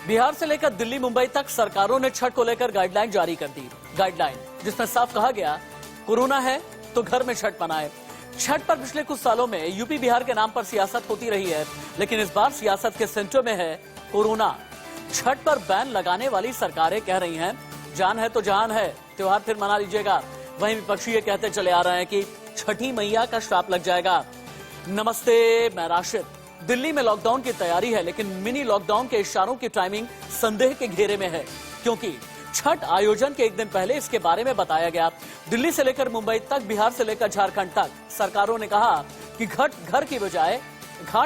बिहार से लेकर दिल्ली मुंबई तक सरकारों ने छठ को लेकर गाइडलाइन जारी कर दी। गाइडलाइन जिसमें साफ कहा गया कोरोना है तो घर में छठ मनाएं। छठ पर पिछले कुछ सालों में यूपी बिहार के नाम पर सियासत होती रही है, लेकिन इस बार सियासत के सेंटर में है कोरोना। छठ पर बैन लगाने वाली सरकारें कह रही हैं जान है तो जहान है, त्योहार फिर मना लीजिएगा। वहीं विपक्षी ये कहते चले आ रहे हैं कि छठी मैया का श्राप लग जाएगा। नमस्ते, मैं राशिद। दिल्ली में लॉकडाउन की तैयारी है, लेकिन मिनी लॉकडाउन के इशारों की टाइमिंग संदेह के घेरे में है, क्योंकि छठ आयोजन के एक दिन पहले इसके बारे में बताया गया। दिल्ली से लेकर मुंबई तक, बिहार से लेकर झारखंड तक सरकारों ने कहा कि घाट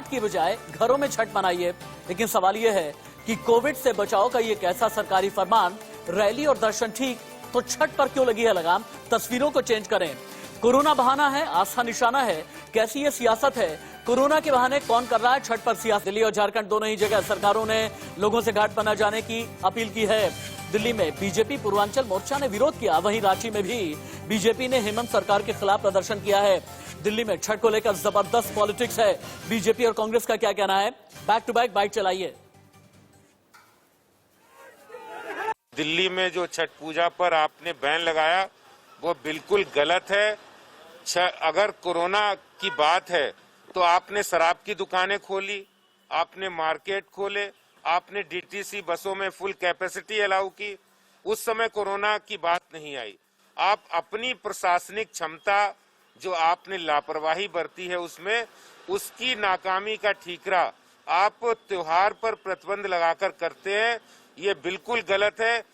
की बजाय घरों में छठ मनाइए। लेकिन सवाल यह है कि कोविड से बचाव का ये कैसा सरकारी फरमान, रैली और दर्शन ठीक, तो छठ पर क्यों लगी है लगाम? तस्वीरों को चेंज करें। कोरोना बहाना है, आस्था निशाना है, कैसी ये सियासत है? कोरोना के बहाने कौन कर रहा है छठ पर सियासत? दिल्ली और झारखंड दोनों ही जगह सरकारों ने लोगों से घाट पर न जाने की अपील की है। दिल्ली में बीजेपी पूर्वांचल मोर्चा ने विरोध किया, वहीं रांची में भी बीजेपी ने हेमंत सरकार के खिलाफ प्रदर्शन किया है। दिल्ली में छठ को लेकर जबरदस्त पॉलिटिक्स है। बीजेपी और कांग्रेस का क्या कहना है? बैक टू बैक बाइट चलाइए। दिल्ली में जो छठ पूजा पर आपने बैन लगाया वो बिल्कुल गलत है। अगर कोरोना की बात है तो आपने शराब की दुकानें खोली, आपने मार्केट खोले, आपने डीटीसी बसों में फुल कैपेसिटी अलाउ की, उस समय कोरोना की बात नहीं आई। आप अपनी प्रशासनिक क्षमता जो आपने लापरवाही बरती है उसकी नाकामी का ठीकरा आप त्योहार पर प्रतिबंध लगाकर करते हैं, ये बिल्कुल गलत है।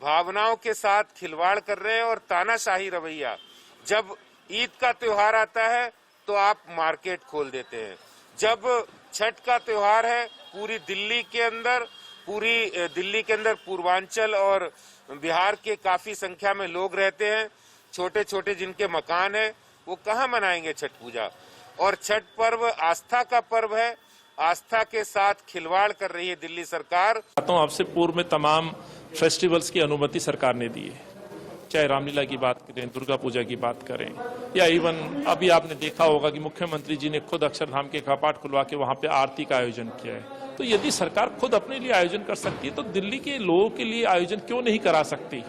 भावनाओं के साथ खिलवाड़ कर रहे हैं और तानाशाही रवैया। जब ईद का त्योहार आता है तो आप मार्केट खोल देते हैं। जब छठ का त्योहार है पूरी दिल्ली के अंदर पूर्वांचल और बिहार के काफी संख्या में लोग रहते हैं, छोटे छोटे जिनके मकान है, वो कहाँ मनाएंगे छठ पूजा? और छठ पर्व आस्था का पर्व है, आस्था के साथ खिलवाड़ कर रही है दिल्ली सरकार। आपसे पूर्व में तमाम फेस्टिवल्स की अनुमति सरकार ने दी है, चाहे रामलीला की बात करें, दुर्गा पूजा की बात करें, या इवन अभी आपने देखा होगा कि मुख्यमंत्री जी ने खुद अक्षरधाम के कपाट खुलवा के वहां पे आरती का आयोजन किया है। तो यदि सरकार खुद अपने लिए आयोजन कर सकती है तो दिल्ली के लोगों के लिए आयोजन क्यों नहीं करा सकती?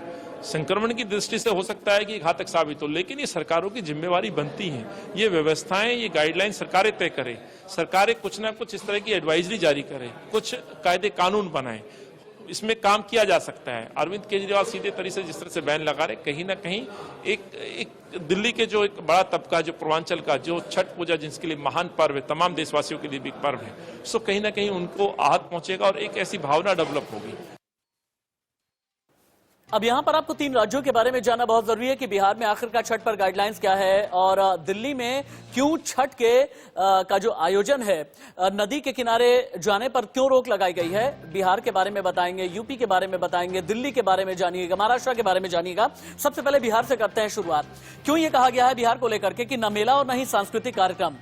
संक्रमण की दृष्टि से हो सकता है कि घातक साबित हो, लेकिन ये सरकारों की जिम्मेवारी बनती है। ये व्यवस्थाएं, ये गाइडलाइन सरकारें तय करें। सरकारें कुछ ना कुछ इस तरह की एडवाइजरी जारी करें, कुछ कायदे कानून बनाएं, इसमें काम किया जा सकता है। अरविंद केजरीवाल सीधे तरीके से जिस तरह से बैन लगा रहे, कहीं ना कहीं एक दिल्ली के जो एक बड़ा तबका, जो पूर्वांचल का, जो छठ पूजा जिसके लिए महान पर्व है, तमाम देशवासियों के लिए भी पर्व है, सो कहीं ना कहीं उनको आहत पहुंचेगा और एक ऐसी भावना डेवलप होगी। अब यहां पर आपको 3 राज्यों के बारे में जानना बहुत जरूरी है कि बिहार में आखिरकार छठ पर गाइडलाइंस क्या है और दिल्ली में क्यों छठ का जो आयोजन है नदी के किनारे जाने पर क्यों रोक लगाई गई है। बिहार के बारे में बताएंगे, यूपी के बारे में बताएंगे, दिल्ली के बारे में जानिएगा, महाराष्ट्र के बारे में जानिएगा। सबसे पहले बिहार से करते हैं शुरुआत। क्यों ये कहा गया है बिहार को लेकर के कि न मेला और न ही सांस्कृतिक कार्यक्रम?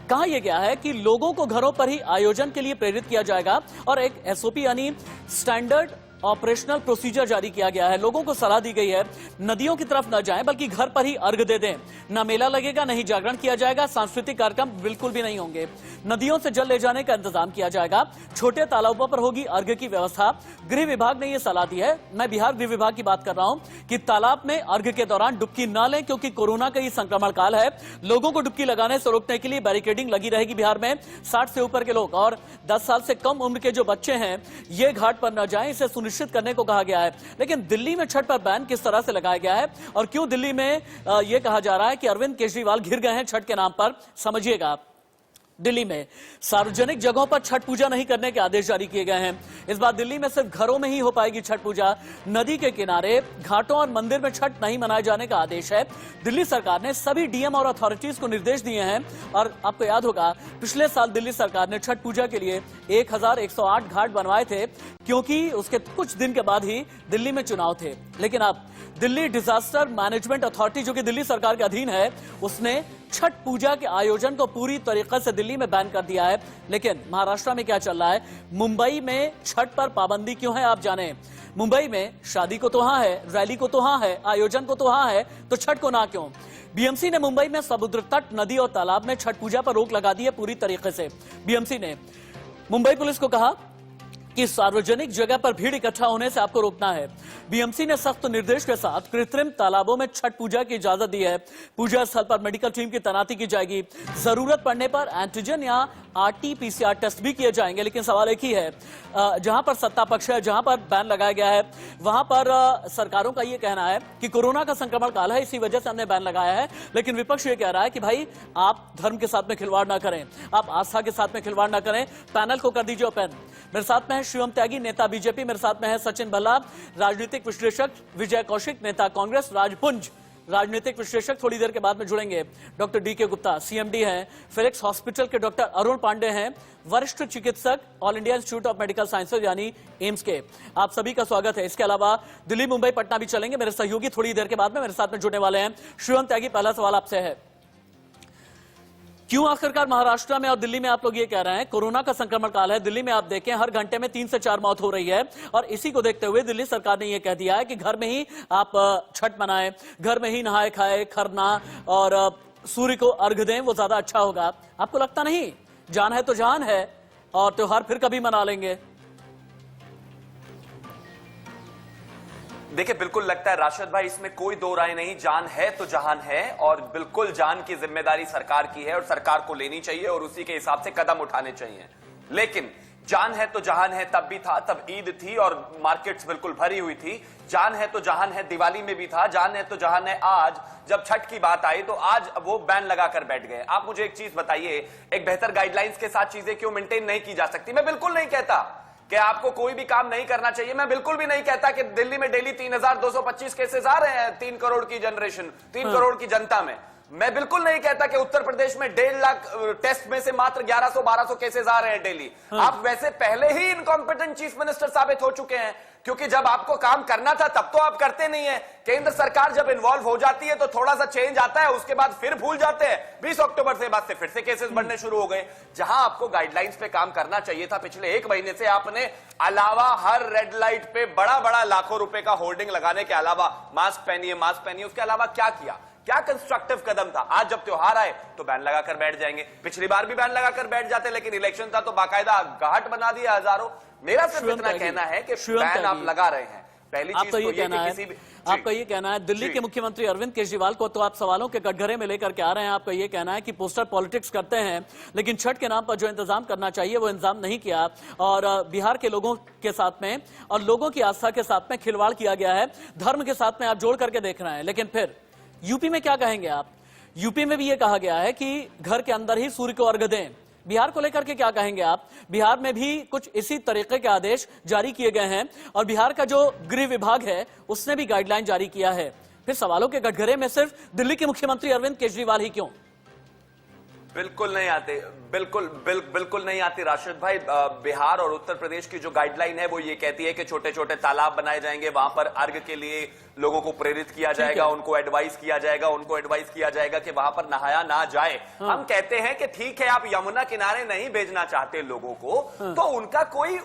कहा यह गया है कि लोगों को घरों पर ही आयोजन के लिए प्रेरित किया जाएगा और एक एसओपी यानी स्टैंडर्ड ऑपरेशनल प्रोसीजर जारी किया गया है। लोगों को सलाह दी गई है नदियों की तरफ न जाएं, बल्कि घर पर ही अर्घ दे दें। न मेला लगेगा, नहीं जागरण किया जाएगा, सांस्कृतिक कार्यक्रम बिल्कुल भी नहीं होंगे। नदियों से जल ले जाने का इंतजाम किया जाएगा, छोटे तालाबों पर होगी अर्घ की व्यवस्था। गृह विभाग ने यह सलाह दी है, मैं बिहार गृह विभाग की बात कर रहा हूं, कि तालाब में अर्घ के दौरान डुबकी न लें, क्योंकि कोरोना का ही संक्रमण काल है। लोगों को डुबकी लगाने से रोकने के लिए बैरिकेडिंग लगी रहेगी बिहार में। 60 से ऊपर के लोग और 10 साल से कम उम्र के जो बच्चे हैं ये घाट पर न जाएं, इसे सुनिश्चित करने को कहा गया है। लेकिन दिल्ली में छठ पर बैन किस तरह से लगाया गया है और क्यों दिल्ली में यह कहा जा रहा है कि अरविंद केजरीवाल घिर गए हैं छठ के नाम पर? समझिएगा। दिल्ली में सार्वजनिक जगहों पर छठ पूजा नहीं करने के आदेश जारी किए गए हैं। इस बार दिल्ली में सिर्फ घरों में ही हो पाएगी छठ पूजा। नदी के किनारे, घाटों और मंदिर में छठ नहीं मनाए जाने का आदेश है। दिल्ली सरकार ने सभी डीएम और अथॉरिटीज को निर्देश दिए हैं और आपको याद होगा पिछले साल दिल्ली सरकार ने छठ पूजा के लिए 1108 घाट बनवाए थे, क्योंकि उसके कुछ दिन के बाद ही दिल्ली में चुनाव थे। लेकिन अब दिल्ली डिजास्टर मैनेजमेंट अथॉरिटी, जो कि दिल्ली सरकार के अधीन है, उसने छठ पूजा के आयोजन को पूरी तरीके से दिल्ली में बैन कर दिया है। लेकिन महाराष्ट्र में क्या चल रहा है? मुंबई में छठ पर पाबंदी क्यों है आप जाने। मुंबई में शादी को तो हाँ है, रैली को तो हाँ है, आयोजन को तो हाँ है, तो छठ को ना क्यों? बीएमसी ने मुंबई में समुद्र तट, नदी और तालाब में छठ पूजा पर रोक लगा दी है पूरी तरीके से। बीएमसी ने मुंबई पुलिस को कहा कि सार्वजनिक जगह पर भीड़ इकट्ठा होने से आपको रोकना है। बीएमसी ने सख्त निर्देश के साथ कृत्रिम तालाबों में छठ पूजा की इजाजत दी है। पूजा स्थल पर मेडिकल टीम की तैनाती की जाएगी। जरूरत पड़ने पर एंटीजन या आरटी-पीसीआर टेस्ट भी किए जाएंगे। लेकिन सवाल एक ही है, जहां पर सत्ता पक्ष है, जहां पर बैन लगाया गया है, वहां पर सरकारों का यह कहना है कि कोरोना का संक्रमण काल है, इसी वजह से हमने बैन लगाया है। लेकिन विपक्ष ये कह रहा है कि भाई आप धर्म के साथ में खिलवाड़ ना करें, आप आस्था के साथ में खिलवाड़ ना करें। पैनल को कर दीजिए ओपन। मेरे साथ में है शिवम त्यागी, नेता बीजेपी। मेरे साथ में है सचिन भल्ला, राजनीतिक विश्लेषक। विजय कौशिक, नेता कांग्रेस। राजपुंज, राजनीतिक विश्लेषक, थोड़ी देर के बाद में जुड़ेंगे। डॉक्टर डीके गुप्ता, सीएमडी हैं। फिलिक्स हॉस्पिटल के डॉक्टर अरुण पांडे हैं, वरिष्ठ चिकित्सक, all India institute of medical sciences यानी एम्स के। आप सभी का स्वागत है। इसके अलावा दिल्ली, मुंबई, पटना भी चलेंगे। मेरे सहयोगी थोड़ी देर के बाद में मेरे साथ में जुड़ने वाले हैं। शिवम त्यागी, पहला सवाल आपसे है, क्यों आखिरकार महाराष्ट्र में और दिल्ली में आप लोग ये कह रहे हैं कोरोना का संक्रमण काल है? दिल्ली में आप देखें हर घंटे में 3 से 4 मौत हो रही है, और इसी को देखते हुए दिल्ली सरकार ने ये कह दिया है कि घर में ही आप छठ मनाएं, घर में ही नहाए खाए, खरना और सूर्य को अर्घ दें, वो ज्यादा अच्छा होगा। आपको लगता नहीं जान है तो जहान है, और त्योहार फिर कभी मना लेंगे? देखिए, बिल्कुल लगता है राशिद भाई, इसमें कोई दो राय नहीं। जान है तो जहान है, और बिल्कुल जान की जिम्मेदारी सरकार की है और सरकार को लेनी चाहिए और उसी के हिसाब से कदम उठाने चाहिए। लेकिन जान है तो जहान है तब भी था, तब ईद थी और मार्केट्स बिल्कुल भरी हुई थी। जान है तो जहान है दिवाली में भी था, जान है तो जहान है आज जब छठ की बात आई तो आज वो बैन लगाकर बैठ गए। आप मुझे एक चीज बताइए, एक बेहतर गाइडलाइंस के साथ चीजें क्यों मेंटेन नहीं की जा सकती? मैं बिल्कुल नहीं कहता कि आपको कोई भी काम नहीं करना चाहिए। मैं बिल्कुल भी नहीं कहता कि दिल्ली में डेली 3225 केसेस आ रहे हैं 3 करोड़ की जनरेशन, 3 करोड़ की जनता में। मैं बिल्कुल नहीं कहता कि उत्तर प्रदेश में 1.5 लाख टेस्ट में से मात्र 1100-1200 केसेस आ रहे हैं डेली। आप वैसे पहले ही इनकॉम्पिटेंट चीफ मिनिस्टर साबित हो चुके हैं, क्योंकि जब आपको काम करना था तब तो आप करते नहीं है। केंद्र सरकार जब इन्वॉल्व हो जाती है तो थोड़ा सा चेंज आता है, उसके बाद फिर भूल जाते हैं। 20 अक्टूबर से बाद से फिर से केसेस बढ़ने शुरू हो गए। जहां आपको गाइडलाइंस पे काम करना चाहिए था, पिछले 1 महीने से आपने अलावा हर रेड लाइट पे बड़ा बड़ा लाखों रुपए का होर्डिंग लगाने के अलावा मास्क पहनिए, मास्क पहनिए, उसके अलावा क्या किया? क्या कंस्ट्रक्टिव कदम था? आज जब त्योहार आए तो बैन लगाकर बैठ जाएंगे। पिछली बार भी बैन लगाकर बैठ जाते, लेकिन इलेक्शन था तो बाकायदा घाट बना दिया हजारों। मेरा सिर्फ इतना कहना है कि बैन आप लगा रहे हैं। पहली चीज तो ये किसी भी आपका ये कहना है, दिल्ली के मुख्यमंत्री अरविंद केजरीवाल को तो आप सवालों के कटघरे में लेकर के आ रहे हैं। आपका ये कहना है कि पोस्टर पॉलिटिक्स करते हैं, लेकिन छठ के नाम पर जो इंतजाम करना चाहिए वो इंतजाम नहीं किया, और बिहार के लोगों के साथ में और लोगों की आस्था के साथ में खिलवाड़ किया गया है। धर्म के साथ में आप जोड़ करके देख रहे हैं। लेकिन फिर यूपी में क्या कहेंगे आप? यूपी में भी ये कहा गया है कि घर के अंदर ही सूर्य को अर्घ दें। बिहार को लेकर के क्या कहेंगे आप? बिहार में भी कुछ इसी तरीके के आदेश जारी किए गए हैं, और बिहार का जो गृह विभाग है उसने भी गाइडलाइन जारी किया है। फिर सवालों के कटघरे में सिर्फ दिल्ली के मुख्यमंत्री अरविंद केजरीवाल ही क्यों? बिल्कुल नहीं आते, बिल्कुल नहीं आती राशिद भाई। बिहार और उत्तर प्रदेश की जो गाइडलाइन है वो ये कहती है कि छोटे छोटे तालाब बनाए जाएंगे, वहां पर अर्घ के लिए लोगों को प्रेरित किया जाएगा, उनको एडवाइस किया जाएगा कि वहां पर नहाया ना जाए। हम कहते हैं कि ठीक है, आप यमुना किनारे नहीं भेजना चाहते लोगों को, तो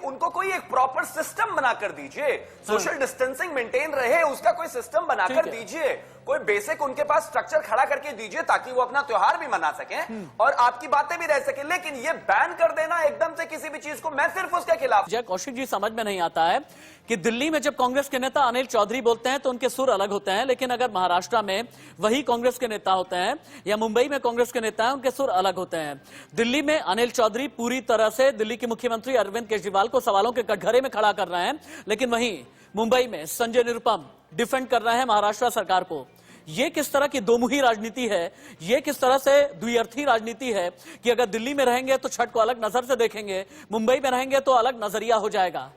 उनको कोई एक प्रॉपर सिस्टम बनाकर दीजिए। सोशल डिस्टेंसिंग मेंटेन रहे, उसका कोई सिस्टम बनाकर दीजिए। कोई बेसिक उनके पास स्ट्रक्चर खड़ा करके दीजिए ताकि वो अपना त्योहार भी मना सकें और आपकी बातें भी रह सकें। लेकिन ये बैन कर देना एकदम से किसी भी चीज को, मैं सिर्फ उसके खिलाफ। जय कौशिक जी, समझ में नहीं आता है कि दिल्ली में जब कांग्रेस के नेता अनिल चौधरी बोलते हैं तो उनके सुर अलग होते हैं, लेकिन अगर महाराष्ट्र में वही कांग्रेस के नेता होते हैं या मुंबई में कांग्रेस के नेता हैं, उनके सुर अलग होते हैं। दिल्ली में अनिल चौधरी पूरी तरह से दिल्ली के मुख्यमंत्री अरविंद केजरीवाल को सवालों के कटघरे में खड़ा कर रहे हैं, लेकिन वहीं मुंबई में संजय निरुपम डिफेंड कर रहे हैं महाराष्ट्र सरकार को। ये किस तरह की दोमुही राजनीति है? ये किस तरह से द्विअर्थी राजनीति है कि अगर दिल्ली में रहेंगे तो छठ को अलग नजर से देखेंगे, मुंबई में रहेंगे तो अलग नजरिया हो जाएगा?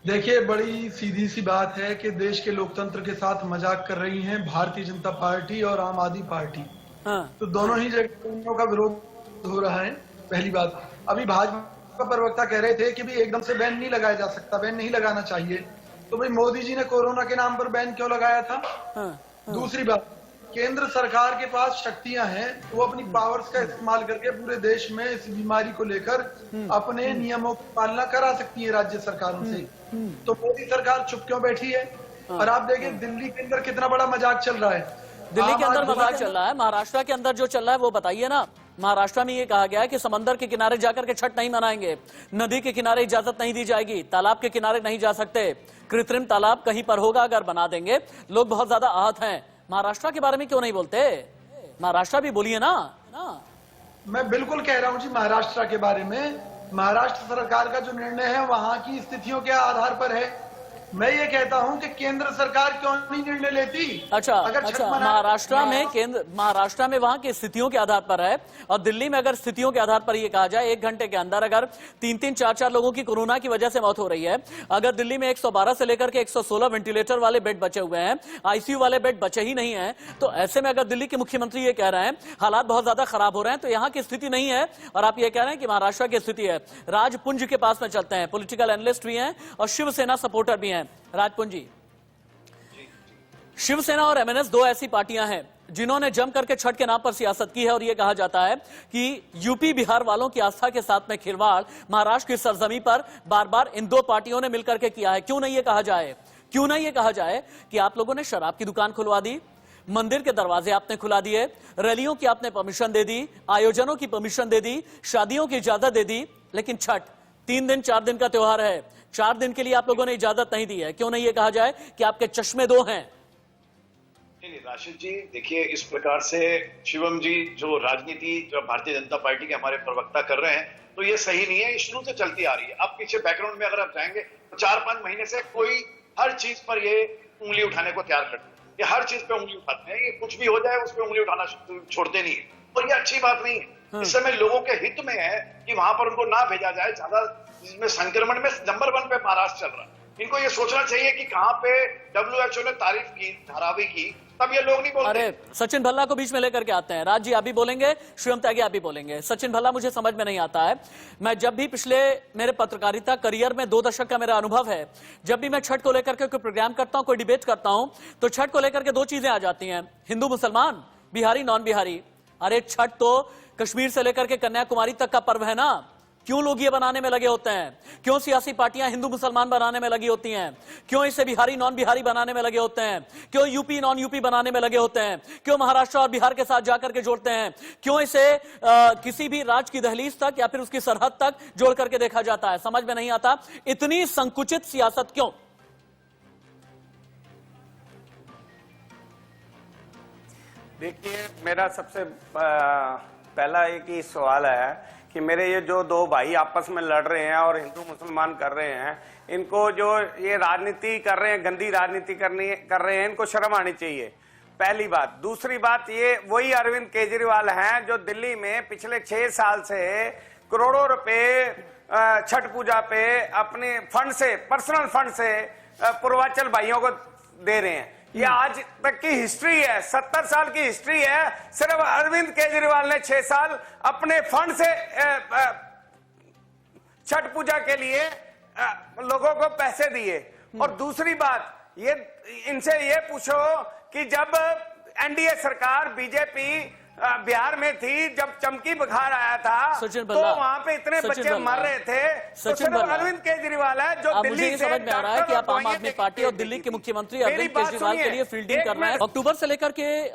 देखिए, बड़ी सीधी सी बात है कि देश के लोकतंत्र के साथ मजाक कर रही हैं भारतीय जनता पार्टी और आम आदमी पार्टी। तो दोनों ही जगहों का विरोध हो रहा है। पहली बात, अभी भाजपा प्रवक्ता कह रहे थे कि भी एकदम से बैन नहीं लगाया जा सकता, बैन नहीं लगाना चाहिए। तो भाई मोदी जी ने कोरोना के नाम पर बैन क्यों लगाया था? दूसरी बात, केंद्र सरकार के पास शक्तियां हैं, वो अपनी पावर्स का इस्तेमाल करके पूरे देश में इस बीमारी को लेकर अपने नियमों की पालना करा सकती है राज्य सरकारों से। तो मोदी सरकार चुप क्यों बैठी है? और आप देखें दिल्ली के अंदर कितना बड़ा मजाक चल रहा है। दिल्ली के अंदर मजाक चल रहा है, महाराष्ट्र के अंदर जो चल रहा है वो बताइए ना। महाराष्ट्र में यह कहा गया है कि समंदर के किनारे जाकर के छठ नहीं मनाएंगे, नदी के किनारे इजाजत नहीं दी जाएगी, तालाब के किनारे नहीं जा सकते, कृत्रिम तालाब कहीं पर होगा अगर बना देंगे। लोग बहुत ज्यादा आहत हैं। महाराष्ट्र के बारे में क्यों नहीं बोलते? महाराष्ट्र भी बोलिए ना। मैं बिल्कुल कह रहा हूं जी महाराष्ट्र के बारे में। महाराष्ट्र सरकार का जो निर्णय है वहां की स्थितियों के आधार पर है। मैं ये कहता हूं कि केंद्र सरकार क्यों नहीं निर्णय लेती? अच्छा, महाराष्ट्र में वहां की स्थितियों के आधार पर है, और दिल्ली में अगर स्थितियों के आधार पर ये कहा जाए 1 घंटे के अंदर अगर 3-3, 4-4 लोगों की कोरोना की वजह से मौत हो रही है, अगर दिल्ली में 112 से लेकर के 116 वेंटिलेटर वाले बेड बचे हुए हैं, आईसीयू वाले बेड बचे ही नहीं है, तो ऐसे में अगर दिल्ली के मुख्यमंत्री ये कह रहे हैं हालात बहुत ज्यादा खराब हो रहे हैं, तो यहाँ की स्थिति नहीं है और आप ये कह रहे हैं कि महाराष्ट्र की स्थिति है। राजपुंज के पास में चलते हैं, पॉलिटिकल एनालिस्ट भी हैं और शिवसेना सपोर्टर भी हैं। राजपुंज जी, शिवसेना और एमएनएस 2 ऐसी पार्टियां हैं जिन्होंने जम करके छठ के नाम पर सियासत की है, और यह कहा जाता है कि यूपी बिहार वालों की आस्था के साथ में खिलवाड़ महाराष्ट्र की सरजमी पर बार बार इन 2 पार्टियों ने मिलकर के किया है। क्यों नहीं ये कहा जाए कि आप लोगों ने शराब की दुकान खुलवा दी, मंदिर के दरवाजे आपने खुला दिए, रैलियों की आपने परमिशन दे दी, आयोजनों की परमिशन दे दी, शादियों की इजाजत दे दी, लेकिन छठ 3 दिन 4 दिन का त्योहार है, 4 दिन के लिए आप लोगों ने इजाजत नहीं दी है। क्यों नहीं ये कहा जाए कि आपके चश्मे 2 हैं? नहीं राशिद जी, देखिए इस प्रकार से शिवम जी जो राजनीति जो भारतीय जनता पार्टी के हमारे प्रवक्ता कर रहे हैं, तो ये सही नहीं है। ये शुरू से चलती आ रही है। अब पीछे बैकग्राउंड में अगर आप जाएंगे तो 4-5 महीने से कोई हर चीज पर ये उंगली उठाने को तैयार करते हैं। ये हर चीज पे उंगली उठाते हैं। ये कुछ भी हो जाए उस पर उंगली उठाना छोड़ते नहीं है, और ये अच्छी बात नहीं है। इस समय लोगों के हित में है कि वहां पर उनको ना भेजा जाए। ज्यादा इसमें संक्रमण में नंबर 1 पे महाराष्ट्र चल रहा है। इनको ये सोचना चाहिए कि कहां पे WHO ने तारीफ की, धारावी की, तब ये लोग नहीं बोलते। अरे सचिन भल्ला को बीच में लेकर के आते हैं। राज जी आप भी बोलेंगे, शिवम त्यागी आप भी बोलेंगे। सचिन भल्ला, मुझे समझ में नहीं आता है, मैं जब भी पिछले मेरे पत्रकारिता करियर में 2 दशक का मेरा अनुभव है, जब भी मैं छठ को लेकर के कोई प्रोग्राम करता हूं, कोई डिबेट करता हूं, तो छठ को लेकर के 2 चीजें आ जाती हैं, हिंदू मुसलमान, बिहारी नॉन बिहारी। अरे छठ तो कश्मीर से लेकर के कन्याकुमारी तक का पर्व है ना। क्यों लोग ये बनाने में लगे होते हैं? क्यों सियासी पार्टियां हिंदू मुसलमान बनाने में लगी होती हैं? क्यों इसे बिहारी नॉन बिहारी बनाने में लगे होते हैं? क्यों यूपी नॉन यूपी बनाने में लगे होते हैं? क्यों महाराष्ट्र और बिहार के साथ जाकर के जोड़ते हैं? क्यों इसे किसी भी राज्य की दहलीज तक या फिर उसकी सरहद तक जोड़ करके देखा जाता है? समझ में नहीं आता, इतनी संकुचित सियासत क्यों? देखिए, मेरा सबसे पहला एक ही सवाल है कि मेरे ये जो 2 भाई आपस में लड़ रहे हैं और हिंदू मुसलमान कर रहे हैं, इनको जो ये राजनीति कर रहे हैं, गंदी राजनीति कर रहे हैं, इनको शर्म आनी चाहिए, पहली बात। दूसरी बात, ये वही अरविंद केजरीवाल हैं जो दिल्ली में पिछले 6 साल से करोड़ों रुपए छठ पूजा पे अपने फंड से, पर्सनल फंड से पूर्वांचल भाइयों को दे रहे हैं। ये आज तक की हिस्ट्री है, 70 साल की हिस्ट्री है। सिर्फ अरविंद केजरीवाल ने 6 साल अपने फंड से छठ पूजा के लिए लोगों को पैसे दिए। और दूसरी बात, ये इनसे ये पूछो कि जब एनडीए सरकार बीजेपी बिहार में थी, जब चमकी बुखार आया था, तो वहां पे इतने बच्चे मर रहे थे, तो सिर्फ अरविंद केजरीवाल है जो दिल्ली से समझ में आ रहा है कि आप आम आदमी पार्टी और दिल्ली के मुख्यमंत्री अरविंद केजरीवाल के लिए फील्डिंग कर रहे हैं। अक्टूबर से लेकर के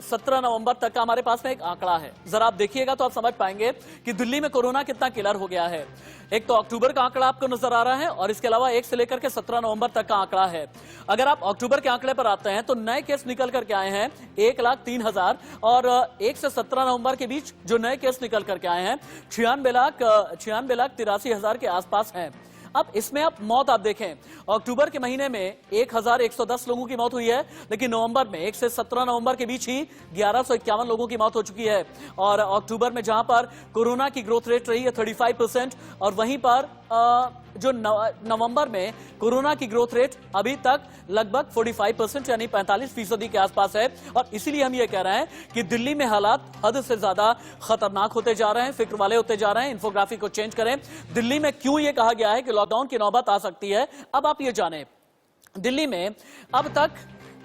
17 नवंबर तक का हमारे पास में एक आंकड़ा है, जरा आप देखिएगा तो आप समझ पाएंगे कि दिल्ली में कोरोना कितना किलर हो गया है। एक तो अक्टूबर का आंकड़ा आपको नजर आ रहा है और इसके अलावा 1 से लेकर के 17 नवंबर तक का आंकड़ा है। अगर आप अक्टूबर के आंकड़े पर आते हैं तो नए केस निकल करके आए हैं 1,03,000 और 1 से 17 नवंबर के बीच जो नए केस निकल करके आए हैं 96,83,000 के आसपास हैं। अब इसमें आप मौत आप देखें, अक्टूबर के महीने में 1,110 लोगों की मौत हुई है, लेकिन नवंबर में 1 से 17 नवंबर के बीच ही 1151 लोगों की मौत हो चुकी है। और अक्टूबर में जहां पर कोरोना की ग्रोथ रेट रही है 35% और वहीं पर जो नवंबर में कोरोना की ग्रोथ रेट अभी तक लगभग 45% यानी 45% के आसपास है। और इसीलिए हम ये कह रहे हैं कि दिल्ली में हालात हद से ज्यादा खतरनाक होते जा रहे हैं, फिक्र वाले होते जा रहे हैं। इन्फोग्राफी को चेंज करें। दिल्ली में क्यों ये कहा गया है कि लॉकडाउन की नौबत आ सकती है? अब आप ये जानें, दिल्ली में अब तक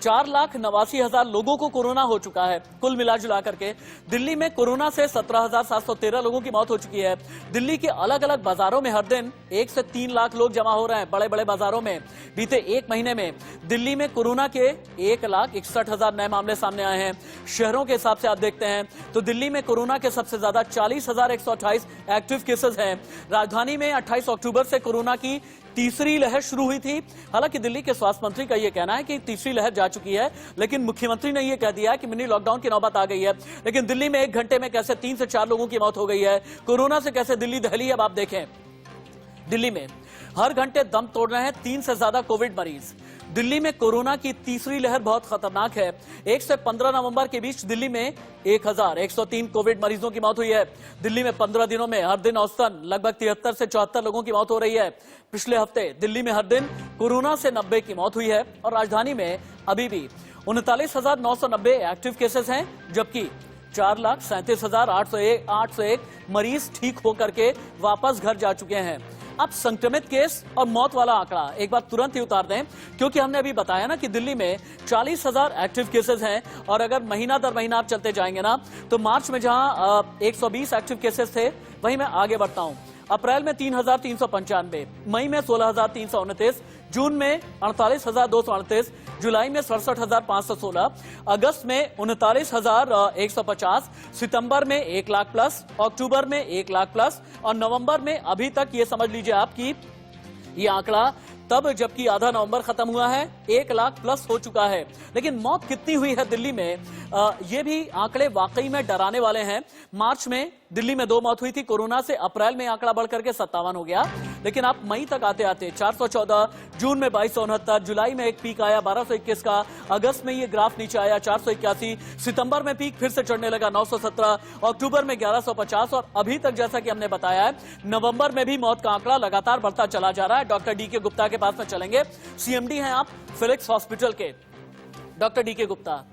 4,89,000 लोगों को कोरोना हो चुका है। कुल मिलाजुला करके दिल्ली में कोरोना से 17,713 लोगों की मौत हो चुकी है। दिल्ली के अलग अलग बाजारों में हर दिन 1 से 3 लाख लोग जमा हो रहे हैं। बड़े बड़े बाजारों में बीते एक महीने में दिल्ली में कोरोना के 1,61,000 नए मामले सामने आए हैं। शहरों के हिसाब से आप देखते हैं तो दिल्ली में कोरोना के सबसे ज्यादा 40,128 एक्टिव केसेस हैं। राजधानी में 28 अक्टूबर से कोरोना की तीसरी लहर शुरू हुई थी। हालांकि दिल्ली के स्वास्थ्य मंत्री का यह कहना है कि तीसरी लहर जा चुकी है, लेकिन मुख्यमंत्री ने यह कह दिया कि मिनी लॉकडाउन की नौबत आ गई है। लेकिन दिल्ली में 1 घंटे में कैसे 3 से 4 लोगों की मौत हो गई है। कोरोना से कैसे दिल्ली दहली, अब आप देखें दिल्ली में हर घंटे दम तोड़ रहे हैं 3 से ज्यादा कोविड मरीज। दिल्ली में कोरोना की तीसरी लहर बहुत खतरनाक है। 1 से 15 नवंबर के बीच दिल्ली में 1,103 कोविड मरीजों की मौत हुई है। दिल्ली में 15 दिनों में हर दिन औसतन लगभग 73 से 74 लोगों की मौत हो रही है। पिछले हफ्ते दिल्ली में हर दिन कोरोना से 90 की मौत हुई है और राजधानी में अभी भी 39,990 एक्टिव केसेस हैं, जबकि 4,37,801 मरीज ठीक होकर के वापस घर जा चुके हैं। अब संक्रमित केस और मौत वाला आंकड़ा एक बार तुरंत ही उतार दें, क्योंकि हमने अभी बताया ना कि दिल्ली में 40,000 एक्टिव केसेस हैं और अगर महीना दर महीना आप चलते जाएंगे ना तो मार्च में जहां 120 एक्टिव केसेस थे, वहीं मैं आगे बढ़ता हूं। अप्रैल में 3,395, मई में 16,329, जून में 48,238, जुलाई में 67,516, अगस्त में 39,150, सितंबर में 1 लाख प्लस, अक्टूबर में 1 लाख प्लस और नवंबर में अभी तक ये समझ लीजिए आपकी ये आंकड़ा तब जबकि आधा नवंबर खत्म हुआ है 1 लाख प्लस हो चुका है। लेकिन मौत कितनी हुई है दिल्ली में, ये भी आंकड़े वाकई में डराने वाले हैं। मार्च में दिल्ली में 2 मौत हुई थी कोरोना से, अप्रैल में आंकड़ा बढ़कर के 57 हो गया, लेकिन आप मई तक आते आते 414, जून में 2269, जुलाई में एक पीक आया 1221 का, अगस्त में ये ग्राफ नीचे आया 481, सितंबर में पीक फिर से चढ़ने लगा 917, अक्टूबर में 1150 और अभी तक जैसा कि हमने बताया है नवंबर में भी मौत का आंकड़ा लगातार बढ़ता चला जा रहा है। डॉक्टर डीके गुप्ता के पास में चलेंगे, सीएमडी हैं आप फिलिक्स हॉस्पिटल के। डॉक्टर डीके गुप्ता,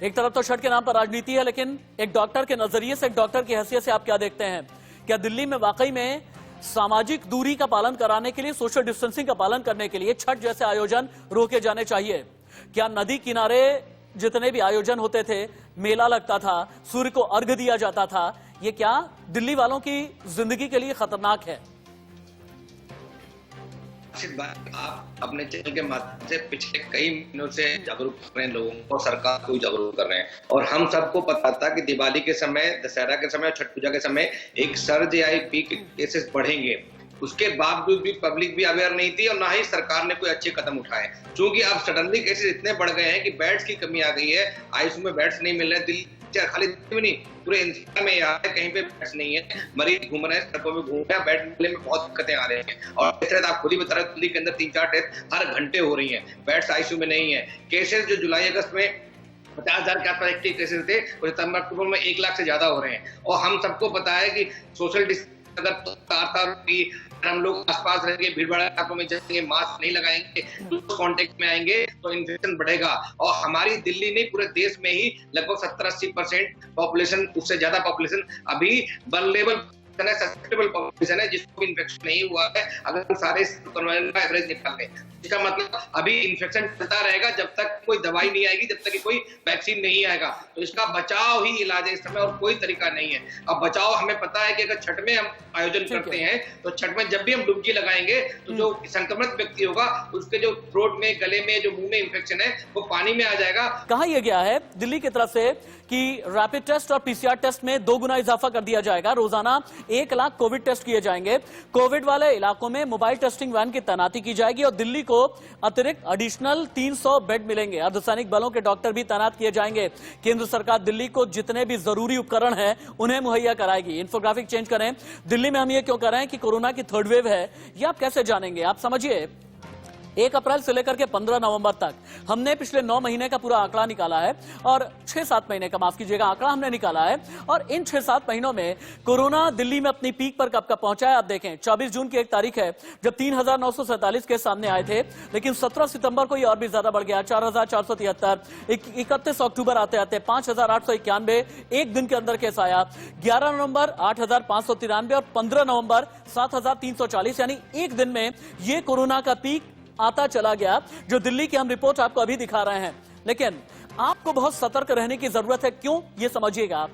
एक तरफ तो छठ के नाम पर राजनीति है, लेकिन एक डॉक्टर के नजरिए से, एक डॉक्टर की हैसियत से आप क्या देखते हैं? क्या दिल्ली में वाकई में सामाजिक दूरी का पालन कराने के लिए, सोशल डिस्टेंसिंग का पालन करने के लिए छठ जैसे आयोजन रोके जाने चाहिए? क्या नदी किनारे जितने भी आयोजन होते थे, मेला लगता था, सूर्य को अर्घ्य दिया जाता था, ये क्या दिल्ली वालों की जिंदगी के लिए खतरनाक है? आप अपने चैनल के माध्यम से पिछले कई महीनों से जागरूक कर रहे हैं लोगों को, सरकार को जागरूक कर रहे हैं और हम सबको पता था कि दिवाली के समय, दशहरा के समय, छठ पूजा के समय एक सर्ज या एक पीक केसेस बढ़ेंगे। उसके बावजूद भी पब्लिक भी अवेयर नहीं थी और ना ही सरकार ने कोई अच्छे कदम उठाए। क्योंकि अब सडनली केसेस इतने बढ़ गए हैं कि बेड्स की कमी आ गई है, आईसीयू में बेड्स नहीं मिल रहे। दिल्ली खाली में नहीं, पूरे इंडिया में यहाँ है, कहीं पे बेड्स नहीं है, मरीज घूम रहे हैं, सड़कों में घूम रहे हैं, बेड मिलने में बहुत दिक्कतें आ रही हैं। और इस तरह आप खुद ही बता रहे हो, दिल्ली के अंदर 3-4 डेथ हर घंटे हो रही हैं, बेड्स आईसीयू में नहीं है। केसेस जो जुलाई अगस्त में 50,000 के आसपास एक्टिव केसेस थे, और सितंबर अक्टूबर में 1 लाख से ज्यादा हो रहे हैं। और हम सबको पता है कि सोशल डिस्टेंस अगर हम लोग आसपास रहेंगे, भीड़ भाड़ इलाकों में जाएंगे, मास्क नहीं लगाएंगे, कांटेक्ट में आएंगे तो इन्फेक्शन बढ़ेगा। और हमारी दिल्ली नहीं, पूरे देश में ही लगभग 70-80% पॉपुलेशन, उससे ज्यादा पॉपुलेशन अभी वल्नरेबल सस्टेनेबल पॉपुलेशन है, जिसको इन्फेक्शन नहीं हुआ है। अगर हम सारे एवरेज निकाल लें, इसका मतलब अभी इन्फेक्शन चलता रहेगा जब तक कोई दवाई नहीं आएगी, जब तक कि कोई वैक्सीन नहीं आएगा। तो इसका बचाव ही इलाज है इस समय, और कोई तरीका नहीं है। अब बचाव हमें पता है कि अगर छठ में हम आयोजन करते हैं तो छठ में जब भी हम डुबकी लगाएंगे तो जो संक्रमित व्यक्ति होगा उसके जो थ्रोट में, गले में, जो मुंह में इन्फेक्शन है वो पानी में आ जाएगा। कहा यह गया है दिल्ली की तरफ से कि रैपिड टेस्ट और पीसीआर टेस्ट में 2 गुना इजाफा कर दिया जाएगा। रोजाना 1 लाख कोविड टेस्ट किए जाएंगे। कोविड वाले इलाकों में मोबाइल टेस्टिंग वैन की तैनाती की जाएगी और दिल्ली को अतिरिक्त एडिशनल 300 बेड मिलेंगे। अर्धसैनिक बलों के डॉक्टर भी तैनात किए जाएंगे। केंद्र सरकार दिल्ली को जितने भी जरूरी उपकरण हैं उन्हें मुहैया कराएगी। इन्फोग्राफिक चेंज करें, दिल्ली में हम ये क्यों कर रहे हैं कि कोरोना की 3rd वेव है, ये आप कैसे जानेंगे? आप समझिए 1 अप्रैल से लेकर के 15 नवंबर तक हमने पिछले 9 महीने का पूरा आंकड़ा निकाला है और 6-7 महीने का, माफ कीजिएगा, आंकड़ा हमने निकाला है। और इन 6-7 महीनों में कोरोना दिल्ली में अपनी पीक पर कब कब पहुंचा है आप देखें। 24 जून की एक तारीख है जब 3,947 केस सामने आए थे, लेकिन 17 सितंबर को ये और भी ज्यादा बढ़ गया, 4,473। 31 अक्टूबर आते आते 5,891 एक दिन के अंदर केस आया। 11 नवंबर 8,593 और 15 नवंबर 7,340, यानी एक दिन में ये कोरोना का पीक आता चला गया। जो दिल्ली की हम रिपोर्ट आपको अभी दिखा रहे हैं, लेकिन आपको बहुत सतर्क रहने की जरूरत है। क्यों, ये समझिएगा।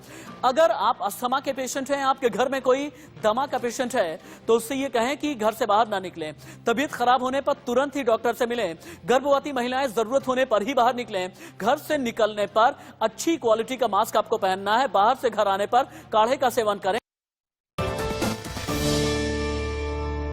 अगर आप अस्थमा के पेशेंट हैं, आपके घर में कोई दमा का पेशेंट है, तो उससे ये कहें कि घर से बाहर ना निकलें। तबीयत खराब होने पर तुरंत ही डॉक्टर से मिलें। गर्भवती महिलाएं जरूरत होने पर ही बाहर निकलें। घर से निकलने पर अच्छी क्वालिटी का मास्क आपको पहनना है। बाहर से घर आने पर काढ़े का सेवन करें।